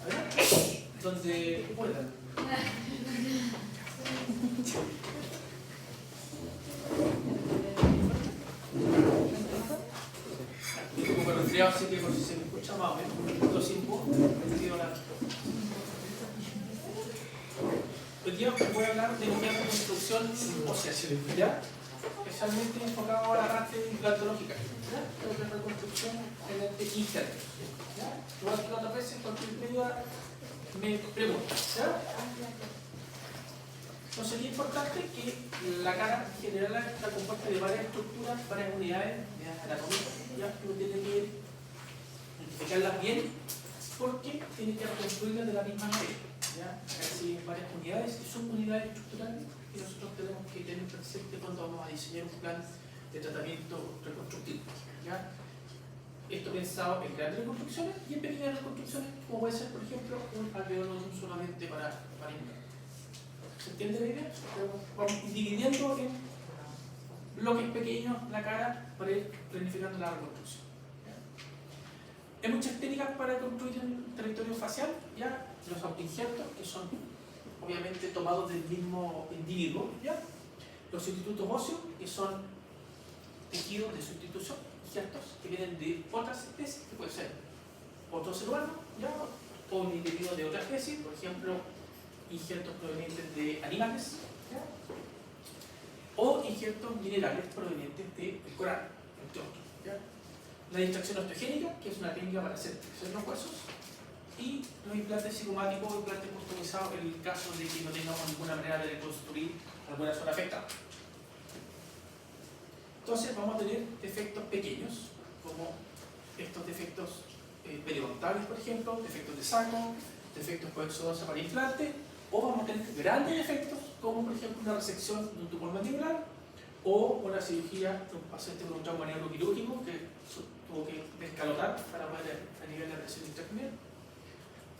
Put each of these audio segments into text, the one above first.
A ver, donde puedan. Como resfriado, así que por si se me escucha más o menos, sin voz, me pido la. Hoy día voy a hablar de una reconstrucción ósea, ¿ya? Especialmente enfocado a la parte implantológica, ¿ya? Pero de reconstrucción en el interno, ¿ya? Igual que otras veces, cualquier medida me pregunta, ¿ya? Entonces es importante que la cara en general la comparte de varias estructuras, varias unidades anatómicas, ¿ya? Que uno tiene que identificarlas bien porque tiene que reconstruirlas de la misma manera, ¿ya? Hay varias unidades y subunidades estructurales que nosotros tenemos que tener presente cuando vamos a diseñar un plan de tratamiento reconstructivo, ¿ya? Esto pensado en grandes reconstrucciones y en pequeñas reconstrucciones, como puede ser, por ejemplo, un alveolo solamente para implantar. ¿Se entiende la idea? Vamos dividiendo en bloques pequeños la cara para ir planificando la reconstrucción. ¿Ya? Hay muchas técnicas para construir el territorio facial, ¿ya? Los autoinjertos, que son obviamente tomados del mismo individuo, ¿ya? Los sustitutos óseos, que son tejidos de sustitución, injertos que vienen de otras especies, que puede ser otro ser humano, ¿ya? O un individuo de otra especie, por ejemplo, injertos provenientes de animales, ¿ya? O injertos minerales provenientes del coral, entre otros, ¿ya? La distracción osteogénica, que es una técnica para hacer crecer los huesos, y los implantes psicomáticos o implantes customizados en el caso de que no tengamos ninguna manera de reconstruir alguna zona afectada. Entonces vamos a tener defectos pequeños, como estos defectos periodontales, por ejemplo, defectos de saco, defectos coexodosa para implante, o vamos a tener grandes defectos, como por ejemplo una resección de un tumor mandibular, o una cirugía de un paciente con un trauma neuroquirúrgico que tuvo que descalotar para poder a nivel de presión intracraneal,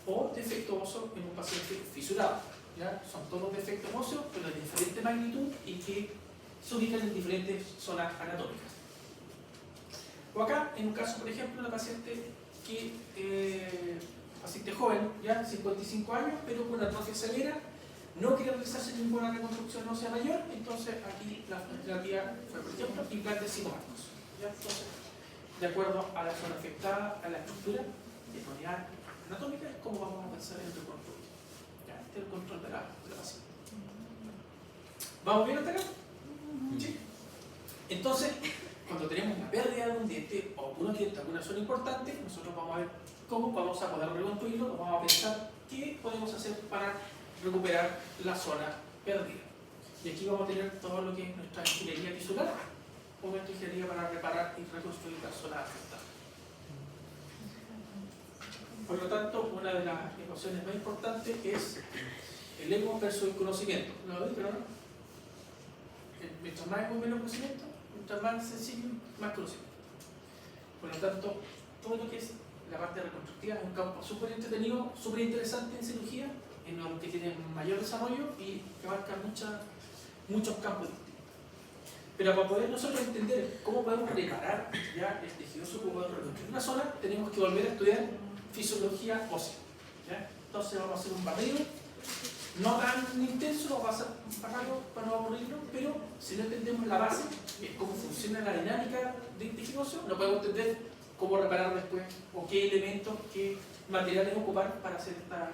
o defecto óseo en un paciente fisurado. ¿Ya? Son todos defectos óseos, pero de diferente magnitud y que se ubican en diferentes zonas anatómicas. O acá, en un caso, por ejemplo, una paciente paciente joven, ya 55 años, pero con atrofia severa, no quiere realizarse ninguna reconstrucción ósea mayor, entonces aquí la terapia fue, por ejemplo, implantes psicomáticos. Entonces, de acuerdo a la zona afectada, a la estructura y a la unidad anatómica, es como vamos a pensar en el control. ¿Ya? Este es el control de la paciente. ¿Vamos bien hasta acá? ¿Sí? Entonces, cuando tenemos una pérdida de un diente o un diente en alguna zona importante, nosotros vamos a ver cómo vamos a poder reconstruirlo, vamos a pensar qué podemos hacer para recuperar la zona perdida. Y aquí vamos a tener todo lo que es nuestra ingeniería tisular o nuestra ingeniería para reparar y reconstruir la zona afectada. Por lo tanto, una de las ecuaciones más importantes es el ego versus el conocimiento. ¿No lo pero no? Mientras más ego, menos conocimiento, mientras más sencillo, más conocimiento. Por lo tanto, todo lo que es la parte reconstructiva es un campo súper entretenido, súper interesante en cirugía, en el que tiene mayor desarrollo y que abarca muchos campos distintos. Pero para poder nosotros entender cómo podemos reparar ya el tejido óseo, cómo podemos reconstruir una zona, tenemos que volver a estudiar fisiología ósea. ¿Ya? Entonces vamos a hacer un barrido, no tan intenso, vamos a hacer un barrido para no aburrirnos, pero si no entendemos la base, cómo funciona la dinámica del tejido óseo, no podemos entender cómo reparar después, o qué elementos, qué materiales ocupar para hacer esta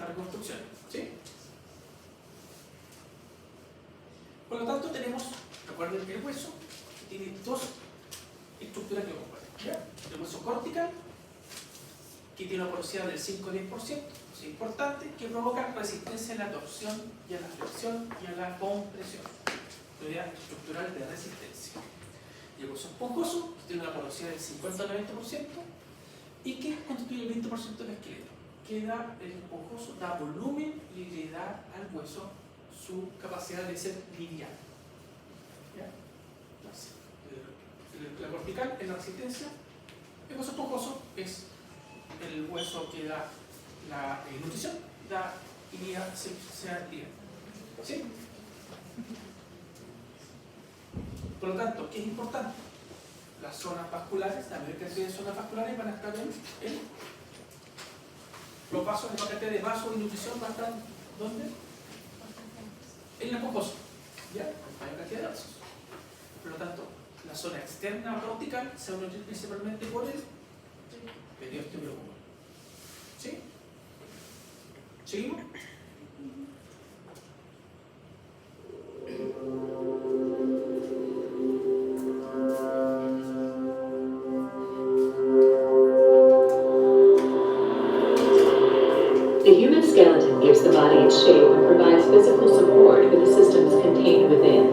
reconstrucción. ¿Sí? Por lo tanto, tenemos, recuerden que el hueso tiene dos estructuras que componen. El hueso cortical, que tiene una porosidad del 5 a 10%, es importante, que provoca resistencia a la torsión y a la flexión y a la compresión. Teoría estructural de resistencia. Y el hueso esponjoso, que tiene una porosidad del 50 al 90% y que constituye el 20% del esqueleto. Que da el esponjoso, da volumen y le da al hueso su capacidad de ser liviano. ¿Ya? Entonces, la cortical es la resistencia, el hueso esponjoso es el hueso que da la nutrición, da y sea liviano. ¿Sí? Por lo tanto, ¿qué es importante? las zonas vasculares, la mayor cantidad de zonas vasculares van a estar en los vasos, la cantidad de vasos y nutrición va a estar ¿dónde? En la mucosa, ¿ya? La mayor cantidad de vasos. Por lo tanto, la zona externa cortical se va a nutrir principalmente por el periósteo. ¿Sí? ¿Seguimos? The human skeleton gives the body its shape and provides physical support for the systems contained within.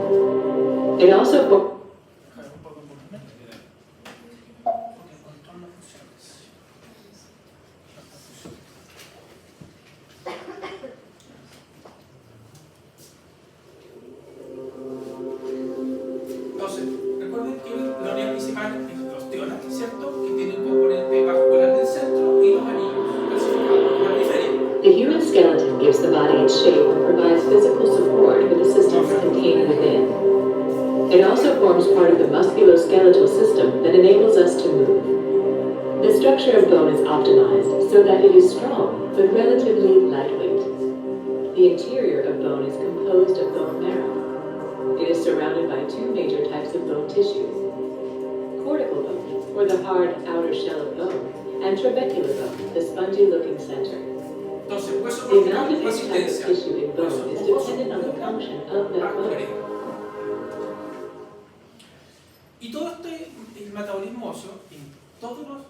It also forms part of the musculoskeletal system that enables us to move. The structure of bone is optimized so that it is strong but relatively lightweight. The interior of bone is composed of bone marrow. It is surrounded by two major types of bone tissue: cortical bone, or the hard outer shell of bone, and trabecular bone, the spongy-looking center. The amount of each type of tissue in bone is dependent on the function of that bone. Y todo el metabolismo óseo en todos los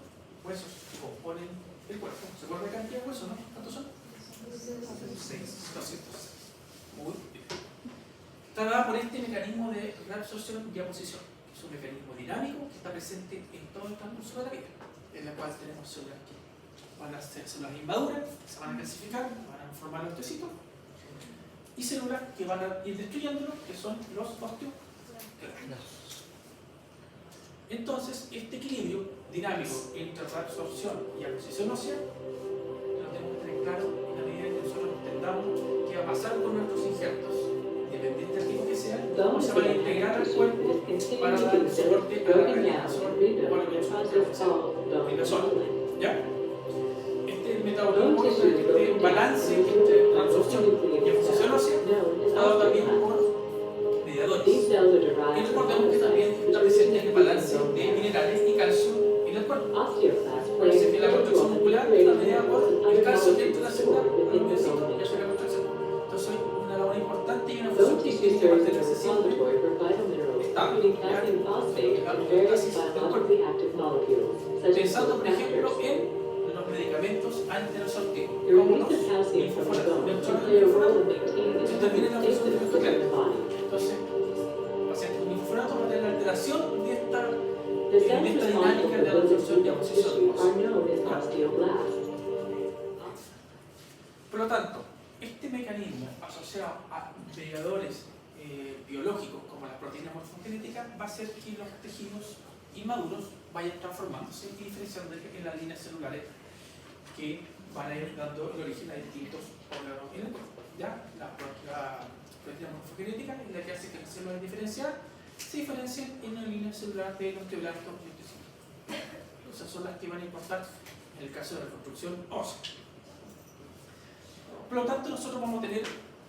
huesos que componen el cuerpo. ¿Se acuerda la cantidad de huesos, no? ¿Cuántos son? 206. Muy bien. Está dada por este mecanismo de reabsorción y aposición. Es un mecanismo dinámico que está presente en todo el transcurso de la vida, en la cual tenemos células que van a ser células inmaduras, se van a clasificar, van a formar los osteocitos, y células que van a ir destruyéndolo, que son los osteoclastos. Entonces, este equilibrio dinámico entre reabsorción y aposición ósea lo tenemos que tener claro en la medida en que nosotros entendamos qué va a pasar con nuestros injertos, independiente del tipo que sean, cómo se van a integrar al cuerpo para dar soporte a la regeneración o a la construcción en la zona. ¿Ya? Este metabolismo, este balance entre reabsorción y aposición ósea está dado también por mediadores. Y recordemos que también está presente el balance de minerales y calcio en el cuerpo. Por eso que la construcción muscular está mediada por el calcio que entra en la célula, el miocito y hace la construcción. Entonces, una labor importante y una función que tiene que mantenerse siempre estable. Pensando, por ejemplo, en los medicamentos antiresortivos, como los infosfonatos. Esto también es la función de nuestro cuerpo. Entonces, pacientes con infosfonatos van a tener alteración de esta dinámica de absorción y aposición. Por lo tanto, este mecanismo asociado a mediadores biológicos como las proteínas morfogenéticas va a hacer que los tejidos inmaduros vayan transformándose y diferenciándose en las líneas celulares que van a ir dando el origen a distintos órganos en el cuerpo. ¿Ya? La proteína morfogenética es la que hace que las células diferenciadas se diferencien en la línea celular de los osteoblastos y osteocitos. Esas son las que van a importar en el caso de la construcción ósea. Por lo tanto, nosotros vamos a tener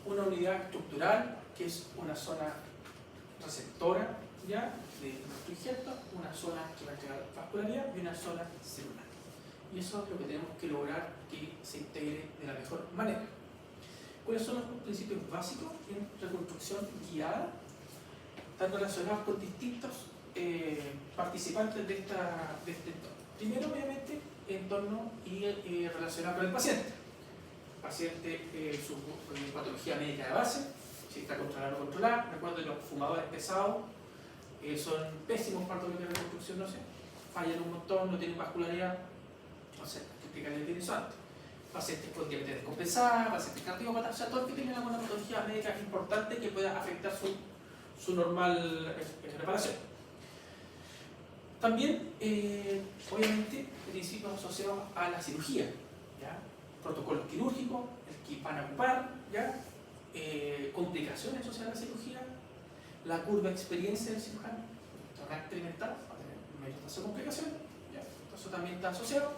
una unidad estructural que es una zona receptora, ¿ya?, de nuestro injerto, una zona que va a entregar vascularidad y una zona celular. Y eso es lo que tenemos que lograr que se integre de la mejor manera. ¿Cuáles son los principios básicos en reconstrucción guiada? Están relacionados con distintos participantes de este entorno. Primero, obviamente, entorno y relacionado con el paciente. El paciente, su patología médica de base, si está controlado o no controlado. Recuerden, los fumadores pesados son pésimos para todo lo que es reconstrucción, no sé, fallan un montón, no tienen vascularidad, no sé, hay que explicarles bien eso antes. Pacientes con diabetes descompensada, pacientes cardiópatas, o sea, todos los que tengan alguna patología médica importante que pueda afectar su normal reparación. También, obviamente, principios asociados a la cirugía, ¿ya? Protocolos quirúrgicos, el que van a ocupar, ¿ya? Complicaciones asociadas a la cirugía, la curva de experiencia del cirujano, van a experimentar, va a tener mayor tasa de complicación, ¿ya? Eso también está asociado.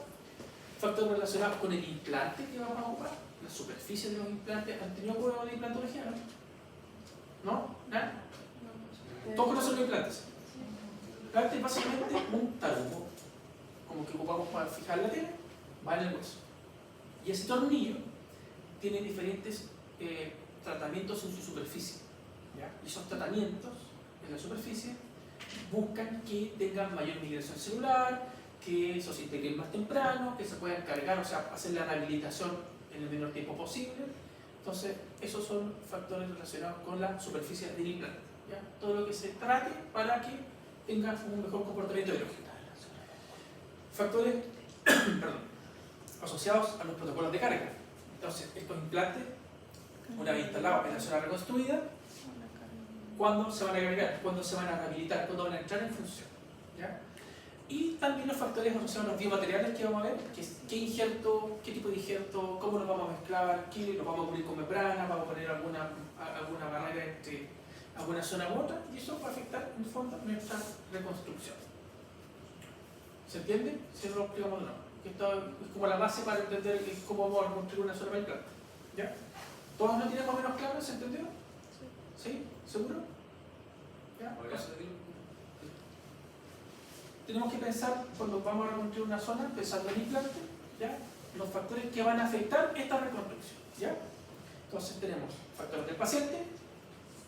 Factores relacionados con el implante que vamos a ocupar, la superficie de los implantes. ¿Han tenido pruebas de implantología? ¿No? ¿No? ¿Nada? ¿Todos conocen los implantes? El implante es básicamente un tarugo, como que ocupamos para fijar la tela, va en el hueso. Y ese tornillo tiene diferentes tratamientos en su superficie, ¿ya? Y esos tratamientos en la superficie buscan que tengan mayor migración celular, que eso se integre más temprano, que se puedan cargar, o sea, hacer la rehabilitación en el menor tiempo posible. Entonces, esos son factores relacionados con la superficie del implante, ¿ya? Todo lo que se trate para que tenga un mejor comportamiento biológico. Factores perdón, asociados a los protocolos de carga. Entonces, estos implantes, una vez instalados en la zona reconstruida, ¿cuándo se van a cargar? ¿Cuándo se van a rehabilitar? ¿Cuándo van a entrar en función? ¿Ya? Y también los factores asociados a los biomateriales que vamos a ver, que es qué injerto, qué tipo de injerto, cómo los vamos a mezclar, qué los vamos a cubrir con membrana, vamos a poner alguna barrera entre alguna zona u otra, y eso va a afectar en el fondo nuestra reconstrucción. ¿Se entiende? Si no lo explicamos de nuevo. Esto es como la base para entender cómo vamos a construir una zona para el implante. ¿Ya? ¿Todos lo tienen más o menos claro? ¿Se entendió? ¿Sí? ¿Seguro? ¿Ya? Tenemos que pensar, cuando vamos a reconstruir una zona, pensando en implante, ¿ya? Los factores que van a afectar esta reconstrucción, ¿ya? Entonces tenemos factores del paciente,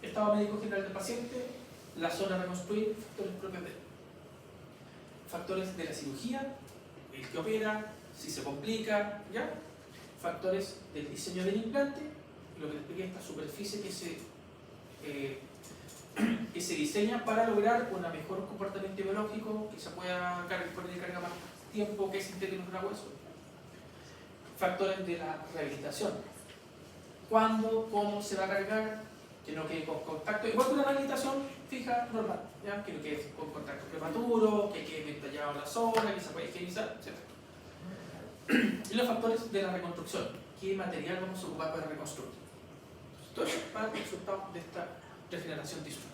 estado médico general del paciente, la zona a reconstruir, factores propios de él. Factores de la cirugía, el que opera, si se complica, ¿ya? Factores del diseño del implante, lo que les expliqué, esta superficie que se diseña para lograr un mejor comportamiento biológico, que se pueda poner en carga más tiempo, que se integre en un hueso. Factores de la rehabilitación. ¿Cuándo? ¿Cómo se va a cargar? Que no quede con contacto, igual que una rehabilitación fija normal, ¿ya? Que no quede con contacto prematuro, que quede bien tallado la zona, que se pueda higienizar, etc. Y los factores de la reconstrucción. ¿Qué material vamos a ocupar para reconstruir? Todo eso para el resultado de esta regeneración tisular.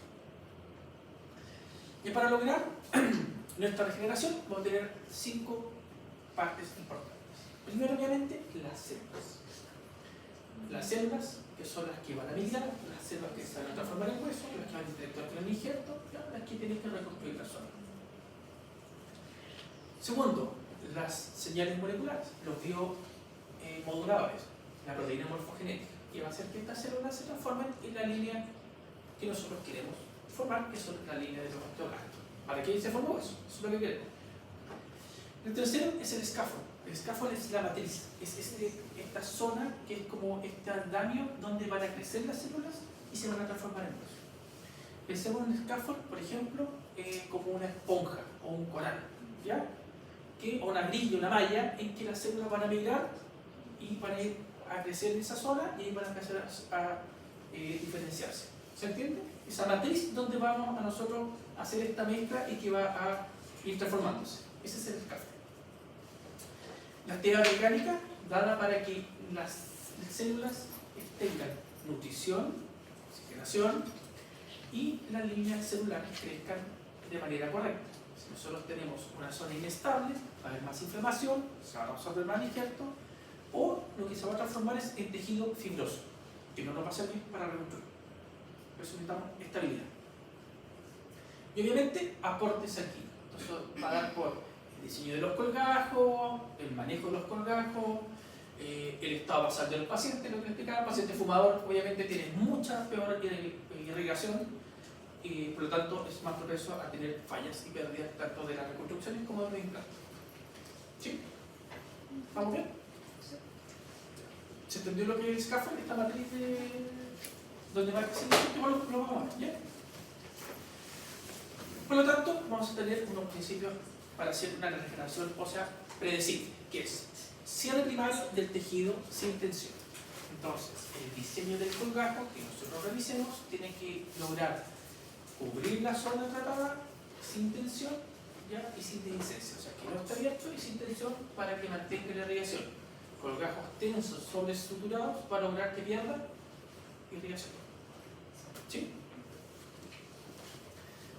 Y para lograr nuestra regeneración vamos a tener 5 partes importantes. Primero, obviamente, las células. Las células, que son las que van a migrar, las células que se van a transformar en hueso, las que van a interactuar con el injerto, las que tienen que reconstruir la zona. Segundo, las señales moleculares, los biomoduladores, la proteína morfogenética, que va a hacer que estas células se transformen en la línea que nosotros queremos formar, que son la línea de los osteoblastos. ¿Para qué se formó eso? Eso es lo que queremos. El tercero es el scaffold. El scaffold es la matriz, es esta zona que es como este andamio donde van a crecer las células y se van a transformar en hueso. Pensemos en un scaffold, por ejemplo, como una esponja o un coral, ¿ya? O una grilla, una malla, en que las células van a migrar y van a ir a crecer en esa zona y ahí van a empezar a diferenciarse. ¿Se entiende? Esa matriz donde vamos a nosotros a hacer esta mezcla y que va a ir transformándose. Ese es el scaffold. La actividad mecánica dada para que las células tengan nutrición, oxigenación y las líneas celulares crezcan de manera correcta. Si nosotros tenemos una zona inestable, va a haber más inflamación, se va a absorber más injerto, o lo que se va a transformar es en tejido fibroso, que no nos va a servir para reconstruir. Por eso necesitamos estabilidad. Y obviamente aportes aquí. Entonces va a dar por el diseño de los colgajos, el manejo de los colgajos, el estado basal del paciente, lo que explicaba. El paciente fumador obviamente tiene mucha peor irrigación y por lo tanto es más propenso a tener fallas y pérdidas tanto de las reconstrucciones como de los implantes. ¿Sí? ¿Vamos bien? ¿Se entendió lo que es el scaffold, esta matriz de donde va a crecer? Lo vamos a ver, ¿ya? Por lo tanto, vamos a tener unos principios para hacer una regeneración ósea predecible, que es cierre primario del tejido sin tensión. Entonces, el diseño del colgajo que nosotros revisemos tiene que lograr cubrir la zona tratada sin tensión, ¿ya? Y sin dehiscencia, o sea, que no esté abierto y sin tensión para que mantenga la irrigación. Colgajos tensos, sobreestructurados para lograr que pierda irrigación. ¿Sí?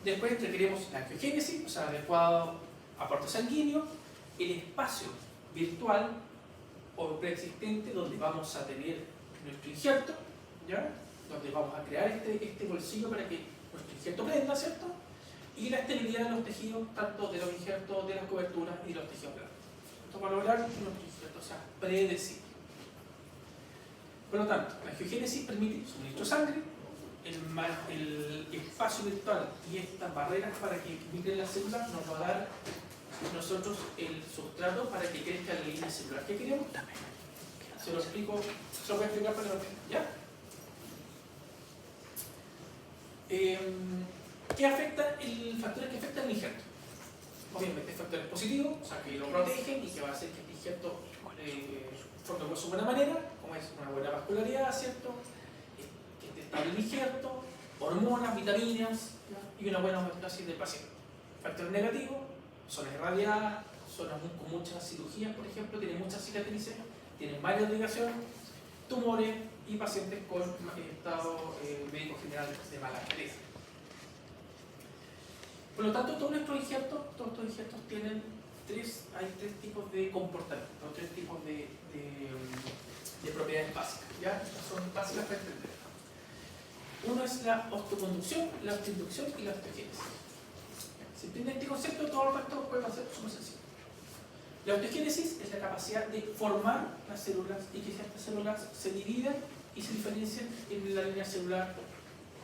Después requerimos la angiogénesis, o sea, adecuado aporte sanguíneo, el espacio virtual o preexistente donde vamos a tener nuestro injerto, ¿ya? Donde vamos a crear este bolsillo para que nuestro injerto prenda, ¿cierto? Y la estabilidad de los tejidos, tanto de los injertos, de las coberturas y de los tejidos blandos. Esto para lograr que nuestro injerto sea predecible. Por lo tanto, la angiogénesis permite suministro de sangre, el espacio virtual y estas barreras para que migren las células nos va a dar nosotros el sustrato para que crezca la línea celular que queremos. Se lo explico, se lo voy a explicar para que lo entiendan, ¿ya? ¿Qué afecta? Factores que afectan el injerto. Obviamente factores positivos, o sea que lo protegen y que va a hacer que el injerto forme de buena manera, como es una buena vascularidad, ¿cierto? Que esté estable el injerto, hormonas, vitaminas, ¿ya? Y una buena homeostasis del paciente. Factores negativos, zonas irradiadas, zonas con muchas cirugías, por ejemplo, tienen muchas cicatrices, tienen varias ligaciones, tumores y pacientes con estado médico general de mala calidad. Por lo tanto, todos estos injertos tienen hay tres tipos de comportamiento, tres tipos de propiedades básicas. ¿Ya? Estas son básicas para entender. Uno es la osteoconducción, la osteoinducción y la osteogénesis. Si entienden este concepto, todo el resto puede ser súper sencillo. La osteogénesis es la capacidad de formar las células y que estas células se dividan y se diferencien en la línea celular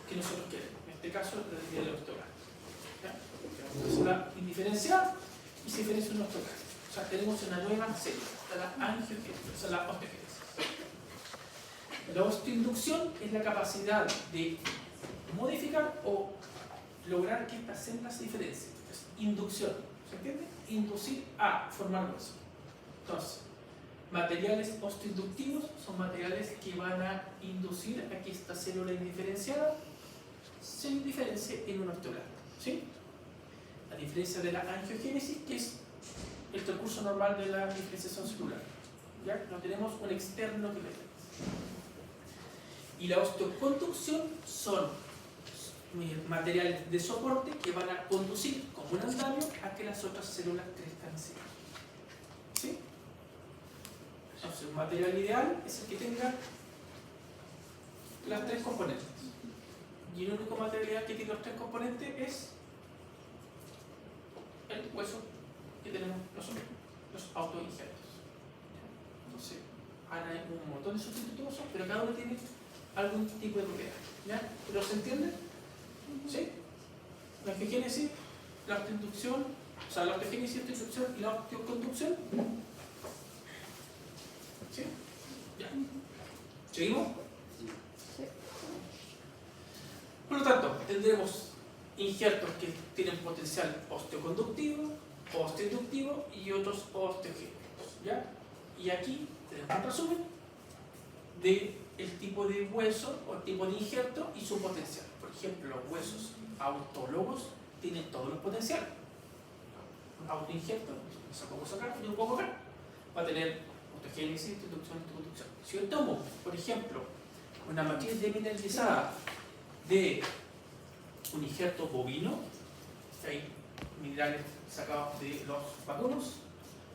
que nosotros queremos. En este caso, la línea del osteoblasto. Una célula indiferenciada y se diferencia en un osteoblasto. O sea, tenemos una nueva célula, la angiogénesis, o sea, la osteogénesis. La osteoinducción es la capacidad de modificar o lograr que estas células se diferencien. Es inducción, ¿se entiende? Inducir a formar hueso. Entonces, materiales osteoinductivos son materiales que van a inducir a que esta célula indiferenciada se diferencie en un osteoblasto. ¿Sí? A diferencia de la angiogénesis, que es el recurso normal de la diferenciación celular. ¿Ya? No tenemos un externo que le dé. Y la osteoconducción son materiales de soporte que van a conducir como un andamio a que las otras células crezcan en sí. ¿Sí? Entonces, un material ideal es el que tenga las tres componentes. Y el único material ideal que tiene los tres componentes es el hueso que tenemos nosotros, los autoinjertos. Entonces, hay un montón de sustitutos, pero cada uno tiene algún tipo de propiedad. ¿Ya? ¿Pero se entiende? ¿Sí? La angiogénesis, la osteoinducción, o sea, la osteogénesis, la osteoinducción y la osteoconducción. ¿Sí? ¿Ya? ¿Seguimos? Sí. Por lo tanto, tendremos injertos que tienen potencial osteoconductivo, osteoinductivo y otros osteogénicos. ¿Ya? Y aquí tenemos un resumen del tipo de hueso o el tipo de injerto y su potencial. Por ejemplo, los huesos autólogos tienen todos los potenciales. Un autoinjerto, saco acá y un poco acá, va a tener osteogénesis, inducción, conducción. Si yo tomo, por ejemplo, una matriz demineralizada de un injerto bovino, que hay minerales sacados de los vacunos,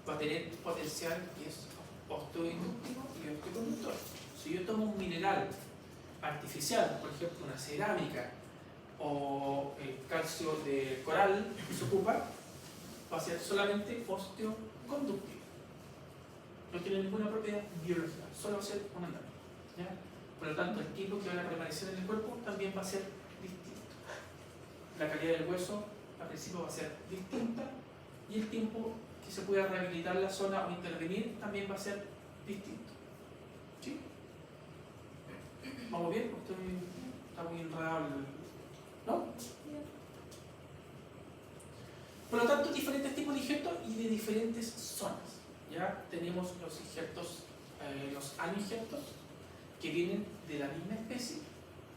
va a tener potencial que es osteoinductivo y osteoconductor. Si yo tomo un mineral artificial, por ejemplo una cerámica o el calcio de coral que se ocupa, va a ser solamente osteoconductivo. No tiene ninguna propiedad biológica, solo va a ser un andamio. ¿Ya? Por lo tanto, el tipo que va a permanecer en el cuerpo también va a ser distinto. La calidad del hueso al principio va a ser distinta y el tiempo que se pueda rehabilitar la zona o intervenir también va a ser distinto. ¿Sí? ¿Vamos bien? Está muy enredado ¿no? Por lo tanto, diferentes tipos de injertos y de diferentes zonas. Ya tenemos los injertos, los aninjertos, que vienen de la misma especie,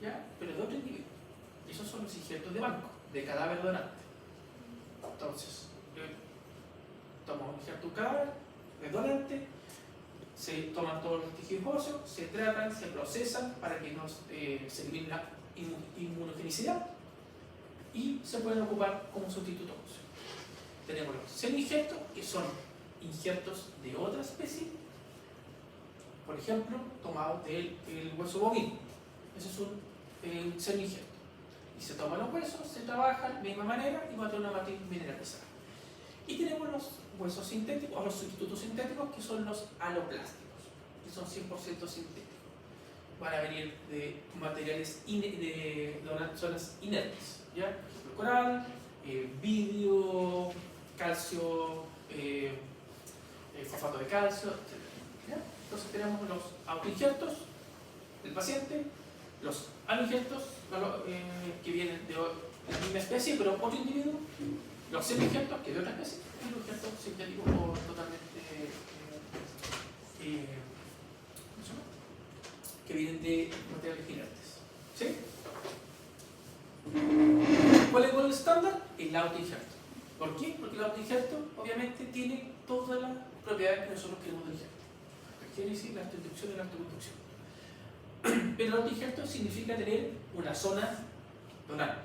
¿ya? Pero de otro individuo. Esos son los injertos de banco, de cadáver donante. Entonces, tomo un injerto de un cadáver, de donante, se toman todos los tejidos óseos, se tratan, se procesan para que se elimine la inmunogenicidad. y se pueden ocupar como sustituto óseo. Tenemos los semi-injertos, que son injertos de otra especie, por ejemplo, tomados del hueso bovino. Ese es un semi-injerto. Y se toman los huesos, se trabajan de la misma manera y va a tener una matriz mineralizada. Y tenemos los huesos sintéticos, o los sustitutos sintéticos, que son los aloplásticos, que son 100% sintéticos. Van a venir de materiales de zonas inertes, ¿ya? Por ejemplo, coral, vidrio, calcio, fosfato de calcio, etc. ¿Ya? Entonces tenemos los autoinjertos del paciente, los aloinjertos que vienen de la misma especie pero otro individuo, los semi-injertos que de otra especie, y los injertos sintéticos totalmente ¿cómo se llama? Que vienen de materiales inertes. ¿Sí? ¿Cuál es el estándar? El autoinjerto. ¿Por qué? Porque el autoinjerto obviamente tiene todas las propiedades que nosotros queremos del injerto. La génesis, la autoinducción y la autoconducción. Pero el autoinjerto significa tener una zona donante.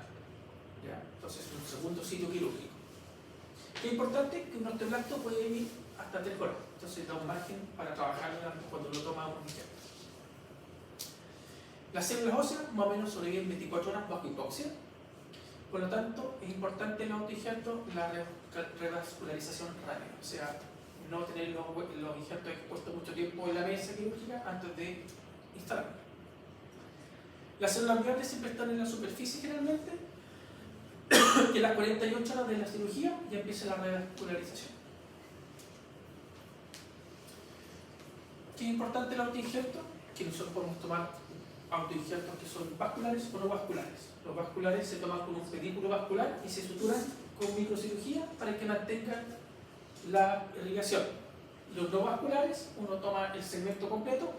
¿Ya? Entonces es un segundo sitio quirúrgico. Qué importante que un osteoblasto puede vivir hasta 3 horas. Entonces da un margen para trabajar cuando lo toma un injerto. Las células óseas más o menos sobreviven 24 horas bajo hipoxia. Por lo tanto, es importante en el autoinjerto la revascularización rápida. O sea, no tener los injertos expuestos mucho tiempo en la mesa quirúrgica antes de instalarlos. Las células amnióticas siempre están en la superficie generalmente, que las 48 horas de la cirugía ya empieza la revascularización. ¿Qué es importante el autoinjerto? Que nosotros podemos tomar autoinjertos que son vasculares o no vasculares. Los vasculares se toman con un pedículo vascular y se suturan con microcirugía para que mantengan la irrigación. Los no vasculares, uno toma el segmento completo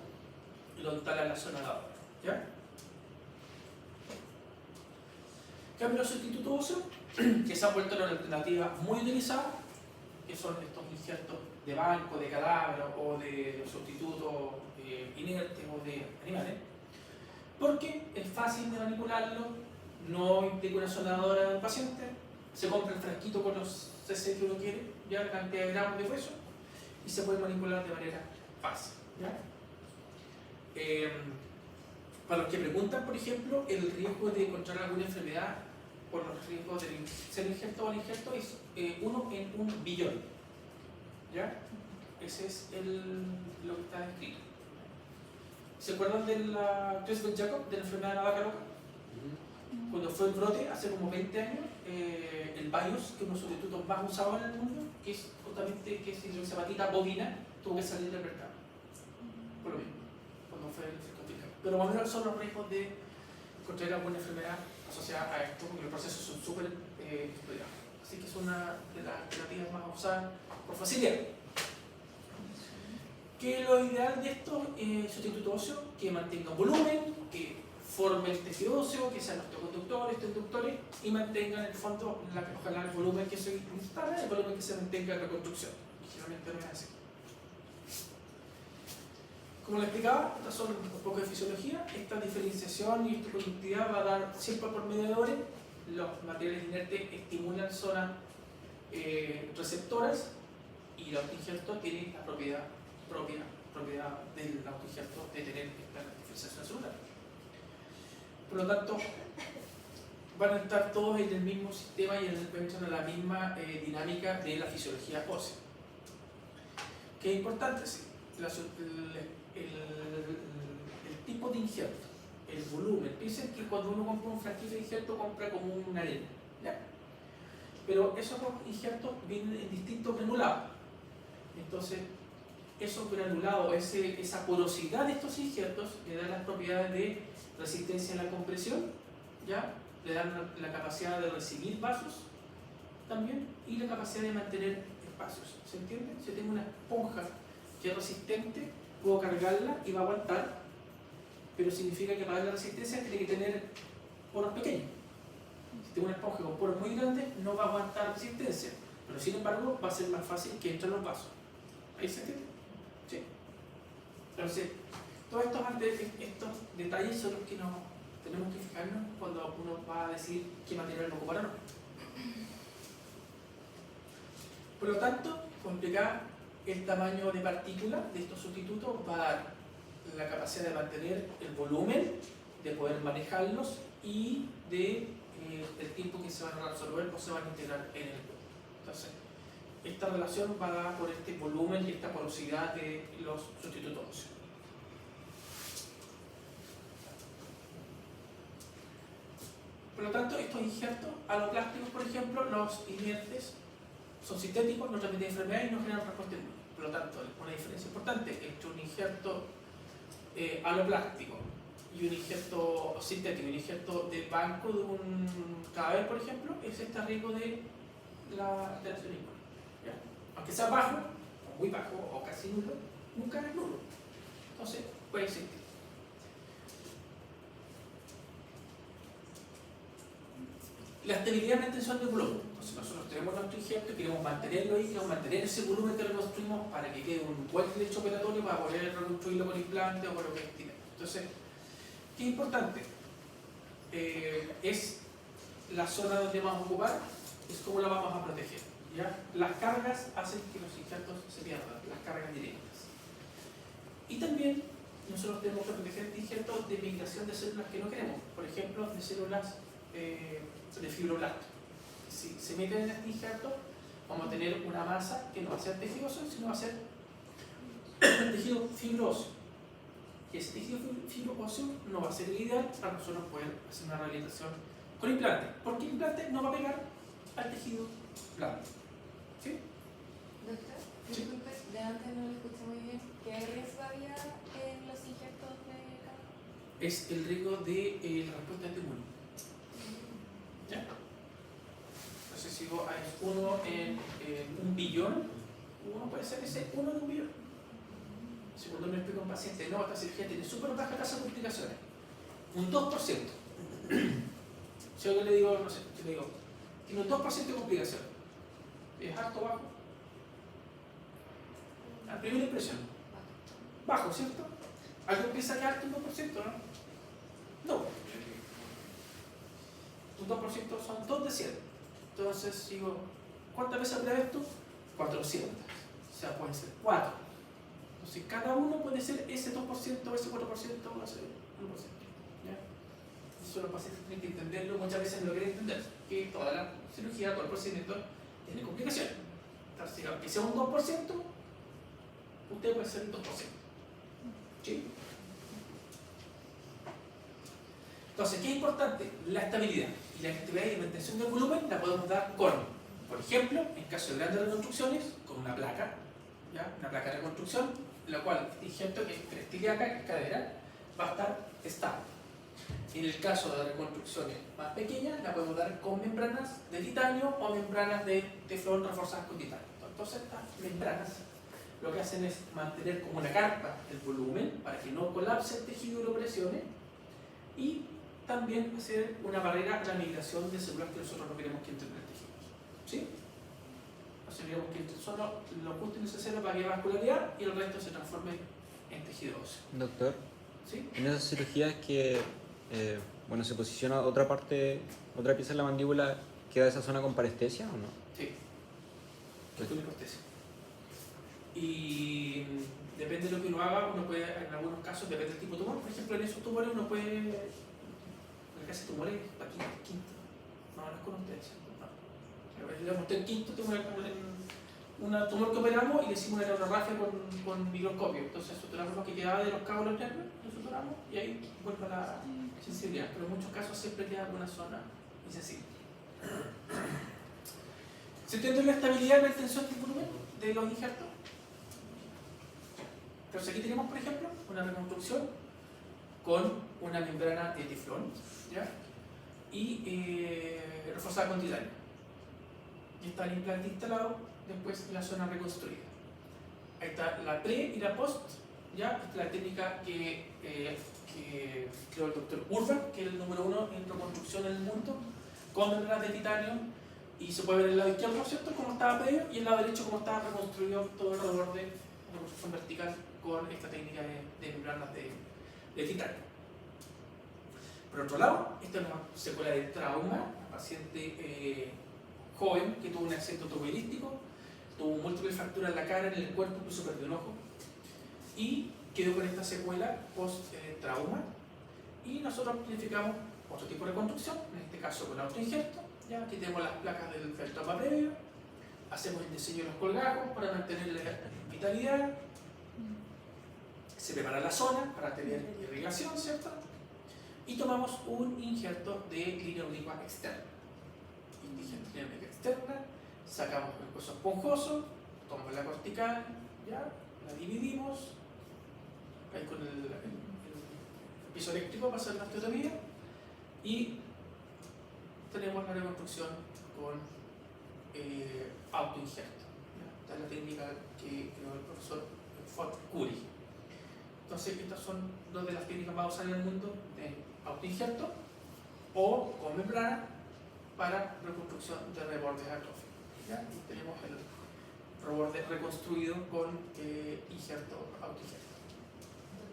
y lo instala en la zona lavadora. ¿Ya? Cambio sustituto óseo, que se ha vuelto una alternativa muy utilizada, que son estos injertos de banco, de cadáver o de sustitutos inertes o de animales, porque es fácil de manipularlo, no implica una sonadora del paciente, se compra el frasquito con los cc que uno quiere, ya la cantidad de gramos de hueso, y se puede manipular de manera fácil. ¿Ya? Para los que preguntan, por ejemplo, el riesgo de encontrar alguna enfermedad por los riesgos del ser injerto o al injerto es 1 en 1 billón. ¿Ya? Ese es lo que está escrito. ¿Se acuerdan de la Creutzfeldt-Jakob, de la enfermedad de la vaca loca? Cuando fue el brote, hace como 20 años, el Bios, que es uno de los sustitutos más usados en el mundo, que es justamente que es hidroxapatita bovina, tuvo que salir del mercado. Por lo mismo, cuando fue el efecto físico. Pero más o menos son los riesgos de contraer alguna enfermedad asociada a esto, porque los procesos son súper estudiados. Así que es una de las alternativas más usadas por facilidad. ¿Qué es lo ideal de estos sustitutos óseos? Que mantengan volumen, que formen tejido óseo, que sean osteoconductores, osteoinductores y mantengan en el fondo ojalá el volumen que se instala, el volumen que se mantenga en reconstrucción. Generalmente no es así. Como les explicaba, estas son un poco de fisiología. Esta diferenciación y esta conductividad va a dar siempre por mediadores. Los materiales inertes estimulan zonas receptoras y el autoinjerto tiene la propiedad del autoinjerto de tener esta diferenciación celular. Por lo tanto, van a estar todos en el mismo sistema y en la misma dinámica de la fisiología ósea. ¿Qué es importante? Sí, el tipo de injerto, el volumen. Piensen que cuando uno compra un frasquito de injerto, compra como una arena. ¿Ya? Pero esos injertos vienen en distintos granulados. Entonces, esos granulados, esa porosidad de estos injertos le dan las propiedades de resistencia a la compresión, ¿ya? Le dan la capacidad de recibir vasos también y la capacidad de mantener espacios. ¿Se entiende? Si tengo una esponja que es resistente, puedo cargarla y va a aguantar, pero significa que para darle resistencia tiene que tener poros pequeños. Si tengo una esponja con poros muy grandes, no va a aguantar resistencia, pero sin embargo va a ser más fácil que entren los vasos. ¿Ahí se entiende? Sí. Entonces, todos estos detalles son los que nos tenemos que fijarnos cuando uno va a decir qué material ocupar o no. Por lo tanto, complicar el tamaño de partícula de estos sustitutos va a dar la capacidad de mantener el volumen, de poder manejarlos y de el tiempo que se van a resolver o se van a integrar en el cuerpo. Entonces, esta relación va dada por este volumen y esta porosidad de los sustitutos óseos. Por lo tanto, estos injertos aloplásticos, por ejemplo, los inertes son sintéticos, no transmiten enfermedades y no generan respuesta inmune. Por lo tanto, una diferencia importante entre un injerto aloplástico y un injerto sintético, un injerto de banco de un cadáver, por ejemplo, es este riesgo de la alteración inmune. ¿Ya? Aunque sea bajo, o muy bajo, o casi nulo, nunca es nulo. Entonces, puede existir. La estabilidad en la extensión del volumen. Entonces, nosotros tenemos nuestro injerto y queremos mantenerlo ahí, queremos mantener ese volumen que reconstruimos para que quede un buen lecho operatorio para poder reconstruirlo con implante o con lo que estimemos. Entonces, ¿qué es importante? Es la zona donde vamos a ocupar, es cómo la vamos a proteger. ¿Ya? Las cargas hacen que los injertos se pierdan, las cargas directas. Y también nosotros tenemos que proteger injertos de migración de células que no queremos, por ejemplo, de células de fibroblastos. Si se meten en este injerto, vamos a tener una masa que no va a ser tejido óseo, sino va a ser tejido fibroso. Y ese tejido fibroso no va a ser el ideal para nosotros poder hacer una rehabilitación con implante, porque el implante no va a pegar al tejido blando. ¿Sí? Doctor, Sí. disculpe, de antes no lo escuché muy bien. ¿Qué riesgo había en los injertos de carga? Es el riesgo de la respuesta inmune. ¿Ya? Entonces, si hay uno en 1 billón, uno puede ser ese uno en 1 billón. Si cuando me explica a un paciente, no, esta cirugía tiene súper baja tasa de complicaciones, un 2%. Si yo le digo, no sé, si le digo, tiene un 2% de complicaciones, ¿es alto o bajo? A primera impresión, bajo, ¿cierto? ¿Algo piensa que es alto un 2%, no? No. Un 2% son 2 de 100. Entonces digo, ¿cuántas veces habrá esto? 400. O sea, pueden ser 4. Entonces cada uno puede ser ese 2%, ese 4%, o ese 1%. ¿Ya? Eso los pacientes tienen que entenderlo, muchas veces no lo quieren entender, que toda la cirugía, todo el procedimiento tiene complicaciones. Entonces, aunque sea un 2%, usted puede ser un 2%. ¿Sí? Entonces, ¿qué es importante? La estabilidad. Y la estabilidad y la mantención del volumen la podemos dar con, por ejemplo, en caso de grandes reconstrucciones, con una placa, ¿ya? Una placa de reconstrucción, la cual este injerto que es crestiliaca, que es cadera, va a estar estable. En el caso de reconstrucciones más pequeñas, la podemos dar con membranas de titanio o membranas de teflón reforzadas con titanio. Entonces, estas membranas lo que hacen es mantener como una carpa el volumen para que no colapse el tejido y lo presione, y también hacer una barrera a la migración de células que nosotros no queremos que entren en el tejido. ¿Sí? O sea, queremos que entre solo lo justo y necesario para que haya vascularidad y el resto se transforme en tejido óseo. Doctor, ¿Sí? en esas cirugías que bueno, se posiciona otra parte, otra pieza de la mandíbula, ¿queda esa zona con parestesia o no? Sí. Que tiene cortesía. Y depende de lo que uno haga, uno puede, en algunos casos, depende del tipo de tumor. Por ejemplo, en esos tumores uno puede, en el caso de tumores, aquí el quinto. No, no es con ustedes, ¿cierto? No. Le mostré el quinto tumor, un tumor que operamos y le hicimos una neurorragia con microscopio. Entonces suturamos lo que quedaba de los cabos de los nervios, lo suturamos y ahí vuelve a la sensibilidad. Pero en muchos casos siempre queda alguna zona insensible. ¿Se entiende la estabilidad y la extensión del volumen de los injertos? Entonces aquí tenemos, por ejemplo, una reconstrucción con una membrana de teflón, ¿ya? Y reforzada con titanio. Y está el implante instalado, después la zona reconstruida. Ahí está la pre y la post, ¿ya? Esta es la técnica que creó el doctor Urban, que es el número 1 en reconstrucción en el mundo, con membranas de titanio, y se puede ver el lado izquierdo, ¿cierto?, como estaba previo, y el lado derecho como estaba reconstruido todo alrededor de la reconstrucción vertical con esta técnica de membranas de titanio. Por otro lado, esta es una secuela de trauma, una paciente joven que tuvo un accidente automovilístico, tuvo múltiples fracturas en la cara, en el cuerpo, incluso perdió un ojo, y quedó con esta secuela post-trauma. Y nosotros planificamos otro tipo de reconstrucción, en este caso con autoinjerto. Ya aquí tenemos las placas del trauma previo, hacemos el diseño de los colgajos para mantener la vitalidad, se prepara la zona para tener irrigación, ¿cierto? Y tomamos un injerto de línea oblicua externa. Injerto de línea oblicua externa, sacamos el hueso esponjoso, tomamos la cortical, ¿ya? La dividimos, ahí con el piso eléctrico para hacer la osteotomía, y tenemos la reconstrucción con autoinjerto. Esta es la técnica que creó el profesor Fort Curie. Entonces, estas son dos de las técnicas más usadas en el mundo de autoinjerto o con membrana para reconstrucción de rebordes atróficos. Y tenemos el reborde reconstruido con injerto, autoinjerto.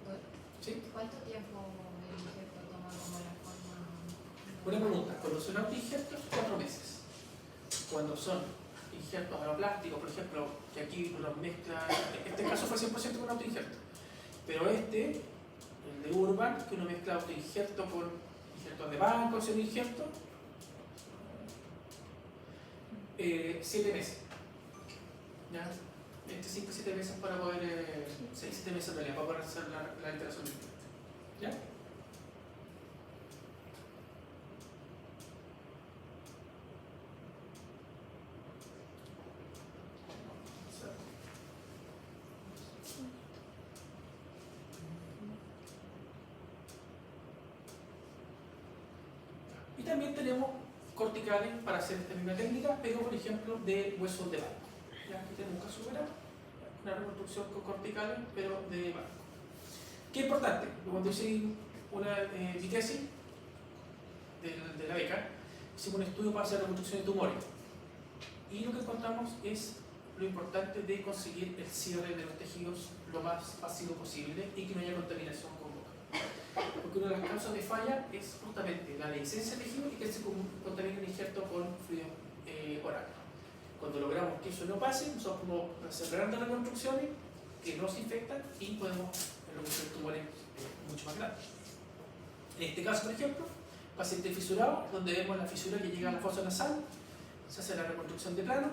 Doctor, ¿Sí? ¿cuánto tiempo el injerto toma como la forma? Una pregunta, cuando son autoinjertos, 4 meses. Cuando son injertos aloplásticos, por ejemplo, que aquí uno mezcla, este caso fue 100% con autoinjerto, pero el de Urban, que uno mezcla autoinjerto con injertos de banco, sin injerto, 7 meses. ¿Ya? 5 o 7 meses para poder, 6-7 meses en realidad, para poder hacer la alteración del injerto. ¿Ya? Y también tenemos corticales para hacer esta misma técnica, pero por ejemplo de huesos de banco. ¿Ya? Aquí tenemos un caso grave, una reconstrucción con corticales, pero de banco. ¿Qué es importante? Cuando hice mi tesis de la beca, hicimos un estudio para hacer reconstrucción de tumores. Y lo que encontramos es lo importante de conseguir el cierre de los tejidos lo más pasivo posible y que no haya contaminación con boca. Porque una de las causas de falla es justamente la dehiscencia de tejido y que se contamine el injerto con fluido oral. Cuando logramos que eso no pase, nosotros podemos hacer grandes reconstrucciones que no se infectan y podemos reconstruir tumores mucho más grandes. En este caso, por ejemplo, paciente fisurado, donde vemos la fisura que llega a la fosa nasal, se hace la reconstrucción de plano,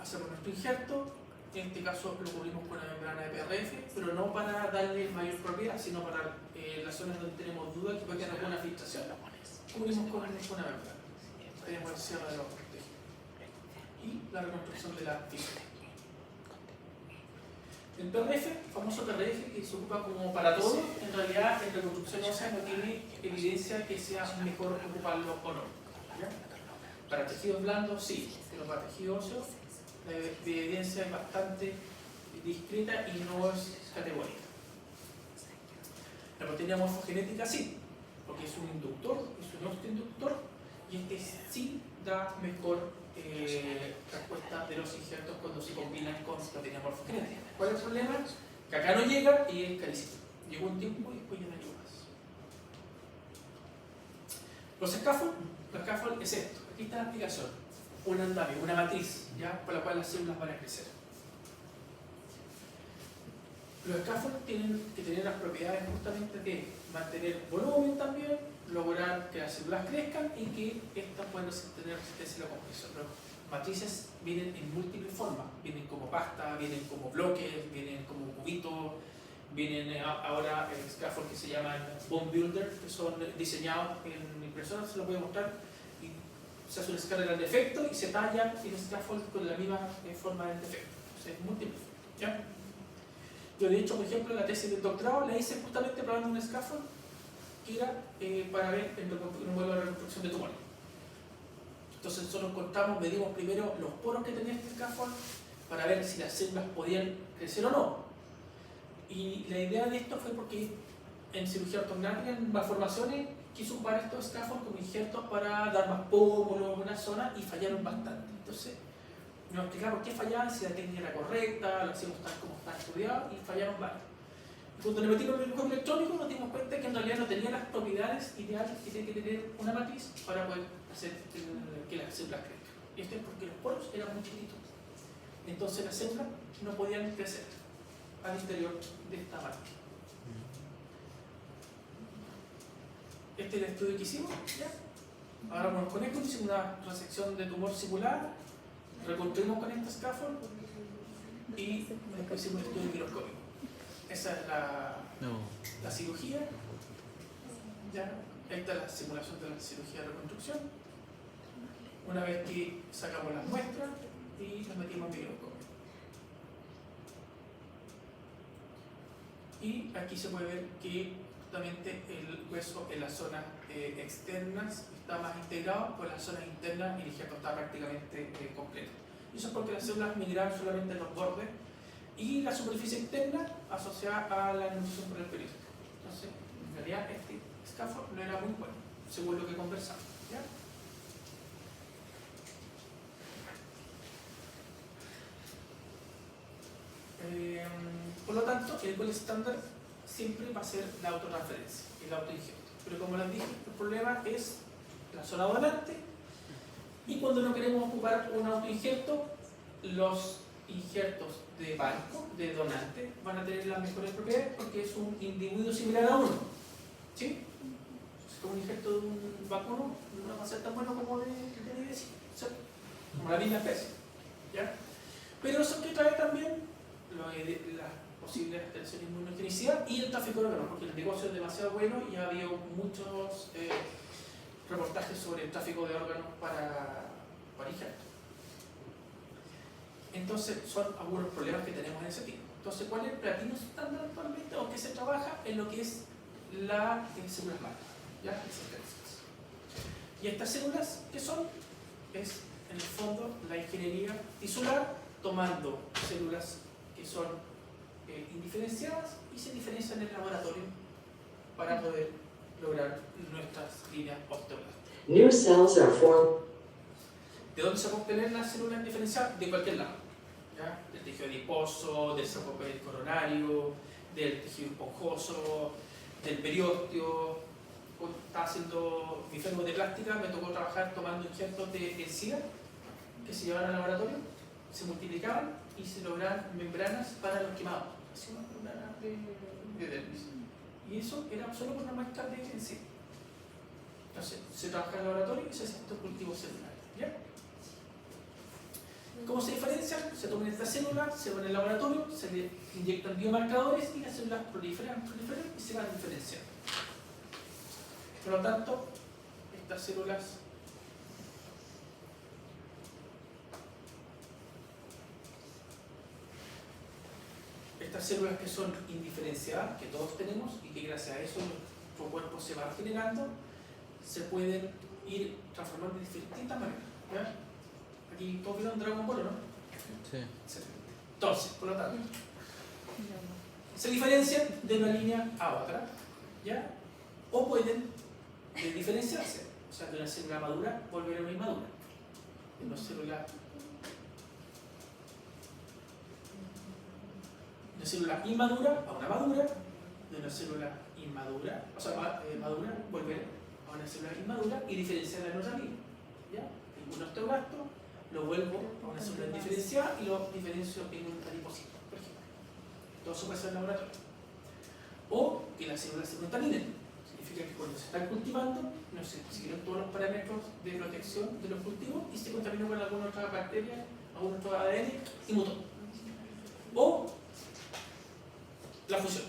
hacemos nuestro injerto, en este caso lo cubrimos con una membrana de PRF, pero no para darle mayor propiedad, sino para las zonas donde tenemos duda que puede tener alguna filtración, cubrimos con una membrana. Tenemos el cierre de los tejidos y la reconstrucción de la fisura. El PRF, el famoso PRF que se ocupa como para todo, en realidad en reconstrucción ósea no tiene evidencia que sea mejor ocuparlo o no. ¿Ya? Para tejidos blandos sí, pero para tejidos óseos la evidencia es bastante discreta y no es categórica. La proteína morfogenética sí, porque es un inductor, es un osteoinductor, y este sí da mejor respuesta de los injertos cuando se combinan con proteína morfogenética. ¿Cuál es el problema? Que acá no llega y es carísimo. Llegó un tiempo y después ya no llegó más. Los scaffold es esto. Aquí está la explicación. Un andamio, una matriz, ¿ya? Por la cual las células van a crecer. Los scaffolds tienen que tener las propiedades justamente de mantener volumen también, lograr que las células crezcan y que estas puedan tener resistencia a la compresión. Las matrices vienen en múltiples formas, vienen como pasta, vienen como bloques, vienen como cubitos, vienen ahora scaffolds que se llaman bone builder, que son diseñados en impresora, se los voy a mostrar, y se hace una escala del defecto y se talla el scaffold con la misma forma del defecto, o sea, es múltiple, ¿ya? Yo de hecho, por ejemplo, la tesis del doctorado la hice justamente probando un scaffold que era para ver un modelo de reconstrucción de tumores. Entonces nosotros contamos, medimos primero los poros que tenía este scaffold para ver si las células podían crecer o no. Y la idea de esto fue porque en cirugía ortognática, en malformaciones, quiso ocupar estos scaffolds como injertos para dar más pómulos en una zona y fallaron bastante. Entonces nos explicaron por qué fallaban, si la técnica era correcta, lo hacíamos tal como está estudiado y fallaron varios. Cuando le metimos el microscopio electrónico nos dimos cuenta que en realidad no tenía las propiedades ideales que tiene que tener una matriz para poder hacer que las células crezcan. Y esto es porque los poros eran muy chiquitos. Entonces las células no podían crecer al interior de esta matriz. Este es el estudio que hicimos. ¿Ya? Ahora vamos con esto, hicimos una resección de tumor simulada, reconstruimos con este scaffold y después hicimos el estudio microscópico. Esa es la cirugía. ¿Ya? Esta es la simulación de la cirugía de reconstrucción. Una vez que sacamos las muestras y las metimos en microscopio. Y aquí se puede ver que justamente el hueso en las zonas externas está más integrado, pues las zonas internas el injerto está prácticamente completo. Y eso es porque las células migraban solamente en los bordes y la superficie externa asociada a la alimentación por el periódico. Entonces, en realidad este scaffold no era muy bueno, según lo que conversamos. ¿Ya? Por lo tanto, el gold estándar siempre va a ser la autotransferencia, el autoinjerto. Pero como les dije, el problema es la zona donante y cuando no queremos ocupar un autoinjerto, los injertos de banco, de donante, van a tener las mejores propiedades porque es un individuo similar a uno. ¿Sí? Si un injerto de un vacuno no va a ser tan bueno como de vecino, ¿cierto? Como la misma especie. ¿Ya? Pero eso que trae también las posibles alteraciones de inmunogenicidad y el tráfico de órganos, porque el negocio es demasiado bueno y ha habido muchos reportajes sobre el tráfico de órganos para injertos. Entonces, son algunos problemas que tenemos en ese tipo. Entonces, ¿cuál es el platino estándar actualmente o qué se trabaja en lo que es la células madre? ¿Ya? Y estas células, ¿qué son? Es, en el fondo, la ingeniería tisular tomando células que son indiferenciadas y se diferencian en el laboratorio para poder lograr nuestras líneas osteoblásticas. New cells are formed. ¿De dónde se puede obtener las células indiferenciadas? De cualquier lado. ¿Ya? Del tejido adiposo, del sarcópado coronario, del tejido esponjoso, del periósteo. Cuando estaba haciendo mi enfermo de plástica, me tocó trabajar tomando injertos de encía que se llevaban al laboratorio, se multiplicaban y se lograban membranas para los quemados. Así una membrana de dermis. Y eso era solo con una muestra de encía. Entonces, se trabaja en el laboratorio y se hace estos cultivos celulares. ¿Ya? ¿Cómo se diferencian? Se toman estas células, se van al laboratorio, se le inyectan biomarcadores y las células proliferan y se van diferenciando. Por lo tanto, estas células que son indiferenciadas, que todos tenemos y que gracias a eso nuestro cuerpo se va regenerando, se pueden ir transformando de distintas maneras. ¿Ya? Aquí todos vieron Dragon Ball, ¿no? Sí. Entonces, por lo tanto, se diferencian de una línea a otra, ¿ya? O pueden diferenciarse, o sea, de una célula madura volver a una inmadura. De una célula inmadura a una madura, de una célula inmadura, o sea, madura, volver a una célula inmadura y diferenciarla en otra línea. ¿Ya? En un osteoblasto lo vuelvo a una célula diferenciada y lo diferencio en un adipocito, por ejemplo. Todo eso puede ser en laboratorio. O que las células se contaminen. Significa que cuando se están cultivando no se siguieron todos los parámetros de protección de los cultivos y se contaminó con alguna otra bacteria, algún otro ADN y mutó. O la fusión.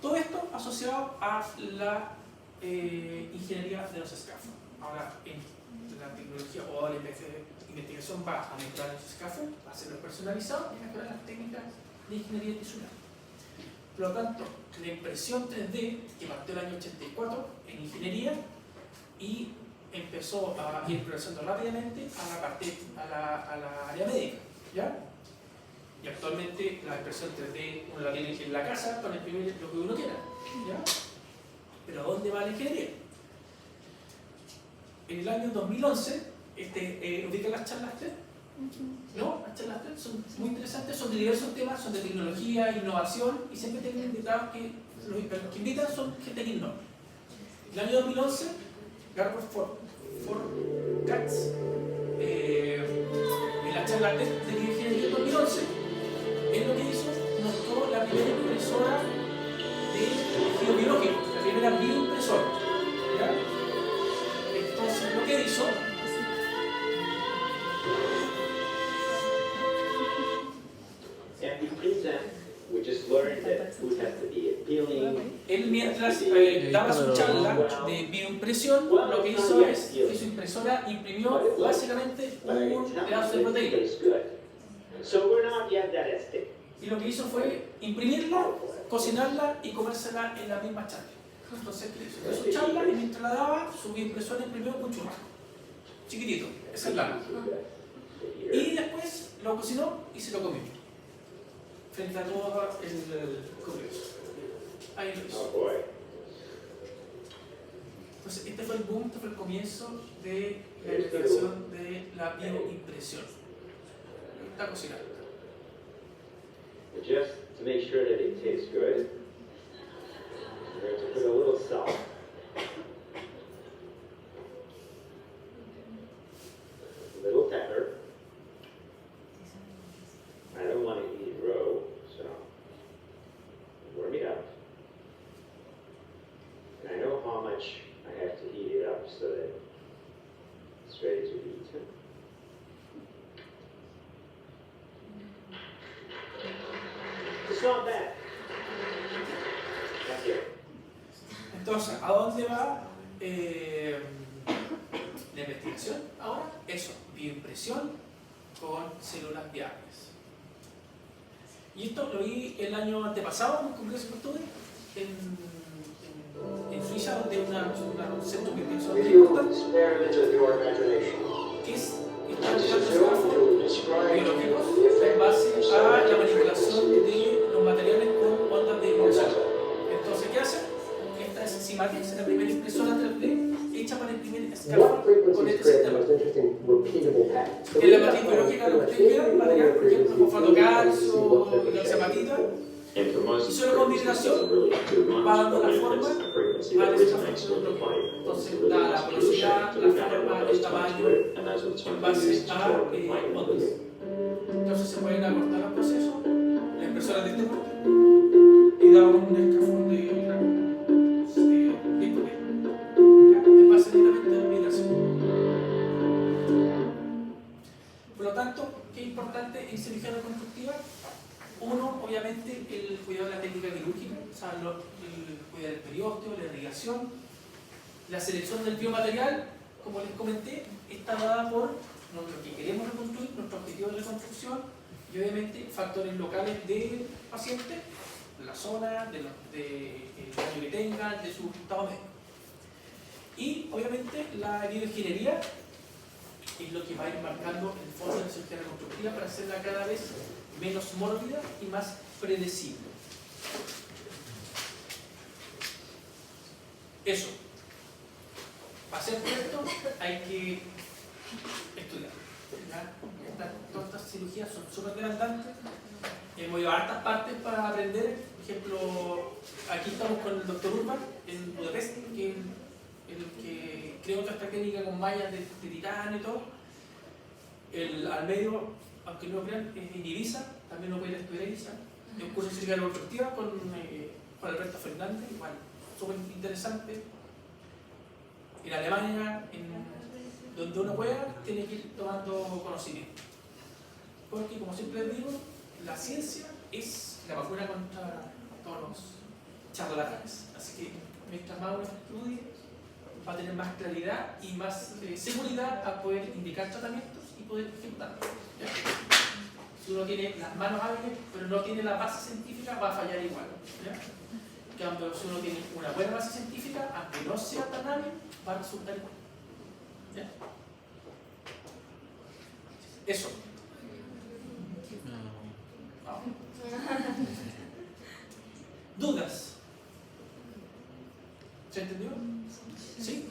Todo esto asociado a la ingeniería de los scaffolds. Ahora, en la tecnología o la investigación va a mejorar los scaffolds, va a hacerlos personalizados y mejorar las técnicas de ingeniería tisular. Por lo tanto, la impresión 3D, que partió el año 84 en ingeniería y empezó a ir progresando rápidamente a la área médica. ¿Ya? Y actualmente la impresión 3D uno la tiene en la casa para imprimir lo que uno quiera. ¿Ya? Pero ¿a dónde va la ingeniería? En el año 2011, ubica las charlas TED, ¿No? Las charlas TED son muy interesantes, son de diversos temas, son de tecnología, innovación, y siempre tienen invitados que los que invitan son gente que innova. El año 2011, Garbert Katz, en la charla TED de bioingeniería del 2011, él lo que hizo, mostró la primera impresora de tejido biológico, la primera bioimpresora. ¿Ya? Entonces, lo que hizo, And between them, we just learned that food has to be appealing. él mientras daba su charla de bioimpresión, lo que hizo es que su impresora imprimió básicamente un pedazo de proteína. Tastes good. So we're not yet that estate. Y lo que hizo fue imprimirla, cocinarla y comérsela en la misma charla. Entonces, dio su charla y mientras la daba, su impresora imprimió un churrasco. Chiquitito, esa es la. Y después lo cocinó y se lo comió. Frente a todo el curioso. Ahí lo hizo. Oh boy. Entonces, este fue el boom, este fue el comienzo de la investigación de la bioimpresión. Está cocinando. Just to make sure that it tastes good, we're going to put a little salt. A little pepper. I don't want to eat it raw, so warm it up. And I know how much I have to heat it up so that it's ready to be eaten. It's not bad. Thank you. Entonces, ¿a dónde va la investigación ahora? Eso, bioimpresión con células viables. Y esto lo vi el año antepasado en un congreso que estuve en Suiza, donde un centro de investigación muy importante, que es biológicos en base a la manipulación de los materiales con ondas de vibración. Entonces, ¿qué hacen? Esta es Simatex, la primera impresora 3D hecha para imprimir What escafos con frequencies este create the sistema. most interesting repeatable patterns? So En la we matriz got biológica lo que ustedes electricity, quieran, material, por ejemplo, frequency, como calcio see what type y of la shape. zapatita, And for most y solo con frequencies, it vibración doesn't really do much, va dando la but when forma it's a frequency a that ese resonates escafo with the body, Entonces, it really da la wants to feel velocidad, shape. So la we've got forma, one of el those tones tamaño, to it, and that's what's en going to be base used to a form the light and ondas. the Entonces se pueden acortar los procesos, la impresora de este punto, y da un escafón de esto que en base netamente a vibración. Por lo tanto, ¿qué es importante en cirugía reconstructiva? Uno, obviamente, el cuidado de la técnica quirúrgica, o sea, el cuidado del periósteo, la irrigación, la selección del biomaterial, como les comenté, está dada por lo que queremos reconstruir, nuestro objetivo de reconstrucción y obviamente factores locales del paciente, de la zona, del daño que tenga, de su estado médico. Y obviamente la bioingeniería es lo que va a ir marcando el fondo de la cirugía reconstructiva para hacerla cada vez menos mórbida y más predecible. Eso. Para hacer esto hay que estudiar. ¿Ya? Todas estas cirugías son súper demandantes. Hemos ido a hartas partes para aprender. Por ejemplo, aquí estamos con el doctor Urban en Budapest, que es el que creó toda esta técnica con mallas de titanio y todo. Al medio, aunque no lo crean, es en Ibiza, también lo pueden estudiar en Ibiza. Es un curso de cirugía reconstructiva con Alberto Fernández, igual, súper interesante. En Alemania, donde uno pueda, tiene que ir tomando conocimiento. Porque, como siempre les digo, la ciencia es la vacuna contra todos los charlatanes. Así que, mientras más uno estudie, va a tener más claridad y más seguridad a poder indicar tratamientos y poder ejecutarlos. Si uno tiene las manos hábiles, pero no tiene la base científica, va a fallar igual. ¿Ya? En cambio, si uno tiene una buena base científica, aunque no sea tan hábil, va a resultar igual. ¿Ya? Eso. Vamos. ¿Dudas? ¿Se entendió? ¿Sí?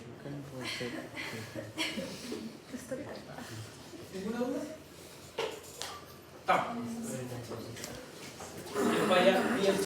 ¿Ninguna duda? Vaya bien